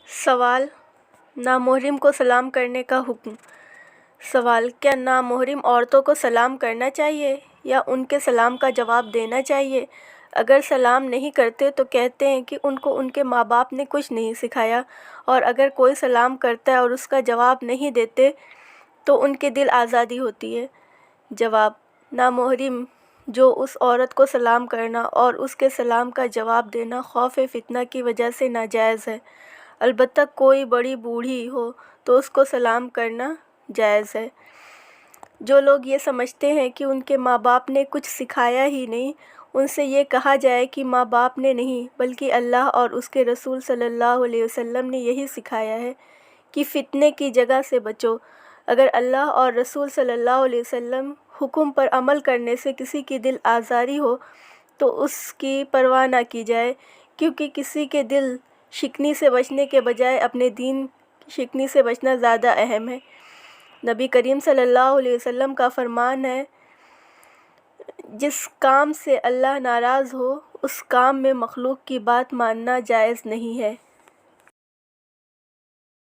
سوال: نامحرم کو سلام کرنے کا حکم۔ سوال: کیا نامحرم عورتوں کو سلام کرنا چاہیے یا ان کے سلام کا جواب دینا چاہیے؟ اگر سلام نہیں کرتے تو کہتے ہیں کہ ان کو ان کے ماں باپ نے کچھ نہیں سکھایا، اور اگر کوئی سلام کرتا ہے اور اس کا جواب نہیں دیتے تو ان کے دل آزادی ہوتی ہے۔ جواب: نامحرم جو اس عورت کو سلام کرنا اور اس کے سلام کا جواب دینا خوف فتنہ کی وجہ سے ناجائز ہے، البتہ کوئی بڑی بوڑھی ہو تو اس کو سلام کرنا جائز ہے۔ جو لوگ یہ سمجھتے ہیں کہ ان کے ماں باپ نے کچھ سکھایا ہی نہیں، ان سے یہ کہا جائے کہ ماں باپ نے نہیں بلکہ اللہ اور اس کے رسول صلی اللہ علیہ وسلم نے یہی سکھایا ہے کہ فتنے کی جگہ سے بچو۔ اگر اللہ اور رسول صلی اللہ علیہ وسلم حکم پر عمل کرنے سے کسی کی دل آزاری ہو تو اس کی پرواہ نہ کی جائے، کیونکہ کسی کے دل شکنی سے بچنے کے بجائے اپنے دین کی شکنی سے بچنا زیادہ اہم ہے۔ نبی کریم صلی اللہ علیہ وسلم کا فرمان ہے، جس کام سے اللہ ناراض ہو اس کام میں مخلوق کی بات ماننا جائز نہیں ہے۔